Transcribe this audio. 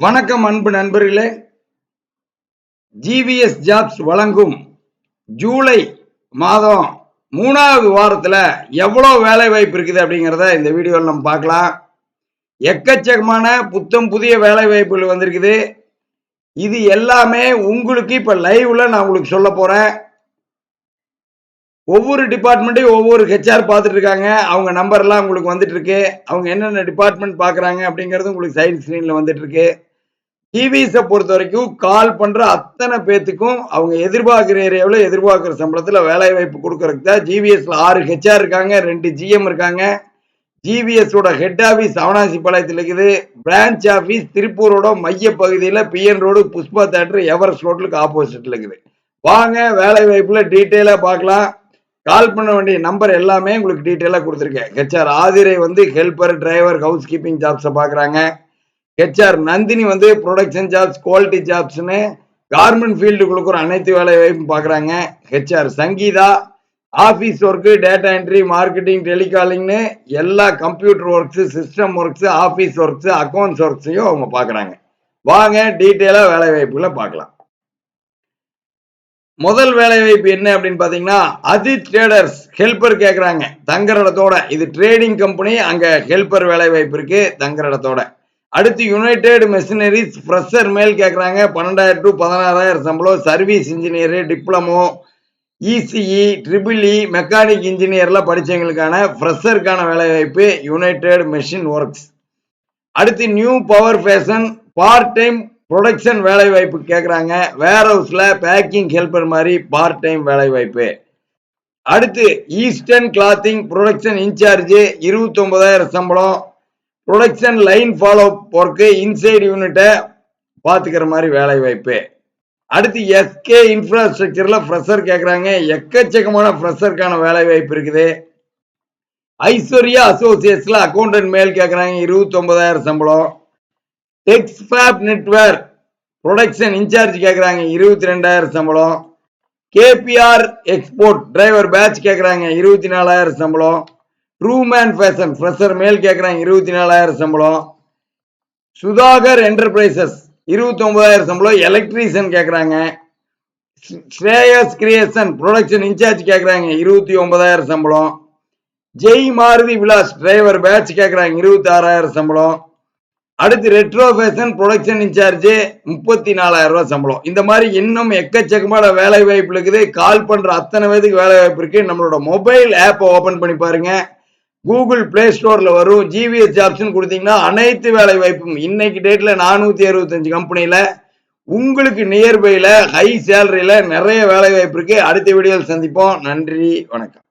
வணக்கம் அன்பு நண்பர்களே. ஜிவிஎஸ் ஜாப்ஸ் வழங்கும் ஜூலை மாதம் 3வது வாரத்துல எவ்வளவு வேலை வாய்ப்பு இருக்குது அப்படிங்கிறத இந்த வீடியோவில் நம்ம பார்க்கலாம். எக்கச்சக்கமான புத்தம் புதிய வேலை வாய்ப்புகள் வந்திருக்குது. இது எல்லாமே உங்களுக்கு இப்ப லைவ்ல நான் உங்களுக்கு சொல்ல போறேன். ஒவ்வொரு டிபார்ட்மெண்ட்டையும் ஒவ்வொரு ஹெச்ஆர் பார்த்துட்டு இருக்காங்க. அவங்க நம்பர் எல்லாம் உங்களுக்கு வந்துட்டு இருக்கு. அவங்க என்னென்ன டிபார்ட்மெண்ட் பாக்குறாங்க அப்படிங்கிறது உங்களுக்கு சைடு ஸ்கிரீன்ல வந்துட்டு இருக்கு. டிவிஸை பொறுத்த வரைக்கும் கால் பண்ற அத்தனை பேத்துக்கும் அவங்க எதிர்பார்க்கிற ஏரியாவில் எதிர்பார்க்கிற சம்பளத்துல வேலை வாய்ப்பு கொடுக்கறதுக்கு தான் ஜிவிஎஸ்ல 6 ஹெச்ஆர் இருக்காங்க, 2 ஜிஎம் இருக்காங்க. ஜிவிஎஸோட ஹெட் ஆபீஸ் அவனாசி பாளையத்தில் இருக்குது. பிரான்ச் ஆபீஸ் திருப்பூரோட மைய பகுதியில் P N road Pushpa theatre Everest ரோட்லுக்கு ஆப்போசிட்ல இருக்குது. வாங்க வேலை வாய்ப்புல டீட்டெயிலா பார்க்கலாம். கால் பண்ண வேண்டிய நம்பர் எல்லாமே உங்களுக்கு டீட்டெயிலா கொடுத்துருக்கேன். HR Aathirai helper, driver, housekeeping ஜாப்ஸை பாக்குறாங்க. HR Nandhini production jobs, quality ஜாப்ஸ்னு கார்மெண்ட் ஃபீல்டுகளுக்கு ஒரு அனைத்து வேலை வாய்ப்பும் பாக்குறாங்க. HR Sangeetha office work, data entry, marketing, டெலிகாலிங்னு எல்லா computer works, system works, office works, accounts ஒர்க்ஸையும் அவங்க பாக்குறாங்க. வாங்க டீட்டெயிலா வேலை வாய்ப்புகளை பார்க்கலாம். முதல் வேலை வாய்ப்பு என்ன அப்படின்னு பாத்தீங்கன்னா, அதித் ட்ரேடர்ஸ் ஹெல்பர் கேக்குறாங்க தங்குற இடத்தோட. இது ட்ரேடிங் கம்பெனி, அங்க ஹெல்பர் வேலை வாய்ப்பு இருக்கு தங்குற இடத்தோட. அடுத்து யுனைடெட் மெஷினரிஸ் ஃப்ரெஷர் மேல் கேட்குறாங்க. 12,000 to 16,000 சம்பளம். Service engineer, diploma, ECE, triple E, mechanic இன்ஜினியர்லாம் படித்தவங்களுக்கான ஃப்ரெஷருக்கான வேலை வாய்ப்பு யுனைடெட் மெஷின் ஒர்க்ஸ். அடுத்து new power fashion part time production வேலை வாய்ப்பு கேட்குறாங்க. வேர் ஹவுஸில் பேக்கிங் ஹெல்பர் மாதிரி பார்ட் டைம் வேலை வாய்ப்பு. அடுத்து ஈஸ்டர்ன் கிளாத்திங் ப்ரொடக்ஷன் இன்சார்ஜ் 29,000 சம்பளம். Production line follow work, inside யூனிட்டை பார்த்துக்கிற மாதிரி வேலை வாய்ப்பு. அடுத்து எஸ்கே இன்ஃப்ராஸ்ட்ரக்சர்ல ஃப்ரெஷர் கேட்குறாங்க. எக்கச்சக்கமான ஃப்ரெஷருக்கான வேலை வாய்ப்பு இருக்குது. ஐஸ்வர்யா அசோசியேட்ஸ்ல அக்கௌண்டன்ட் மேல் கேட்குறாங்க. 29,000 சம்பளம். டெக்ஸ்ஃபேப் நெட்வேர் ப்ரொடக்ஷன் இன்சார்ஜ் கேட்குறாங்க. 22,000 சம்பளம். கேபிஆர் எக்ஸ்போர்ட் டிரைவர் பேட்ச் கேட்குறாங்க. 24,000 சம்பளம். ட்ரூமேன் ஃபேஷன் ஃப்ரெஷர் மேல் கேட்குறாங்க. 24,000 சம்பளம். சுதாகர் என்டர்பிரைசஸ் 29,000 சம்பளம். எலக்ட்ரீஷியன் கேட்குறாங்க. ஸ்ரேயஸ் கிரியேஷன் ப்ரொடக்ஷன் இன்சார்ஜ் கேட்குறாங்க. 29,000 சம்பளம். ஜெய் மாருதி விலாஸ் டிரைவர் பேட்ச் கேட்குறாங்க. 26,000 சம்பளம். அடுத்து ரெட்ரோ ஃபேஷன் ப்ரொடக்ஷன் இன்சார்ஜ் 34,000 ரூபாய் சம்பளம். இந்த மாதிரி இன்னும் எக்கச்சக்கமான வேலை வாய்ப்பு இருக்குது. கால் பண்ற அத்தனை பேருக்கு வேலை வாய்ப்பு இருக்கு. நம்மளோட மொபைல் ஆப்பை ஓபன் பண்ணி பாருங்க. கூகுள் பிளே ஸ்டோர்ல வரும். ஜிவிஎஸ் ஜாப்ஸ் கொடுத்தீங்கன்னா அனைத்து வேலை வாய்ப்பும் இன்னைக்கு டேட்ல 465 கம்பெனில உங்களுக்கு நியர்பைல ஹை சேலரியில நிறைய வேலை வாய்ப்பு இருக்கு. அடுத்த வீடியோவில் சந்திப்போம். நன்றி, வணக்கம்.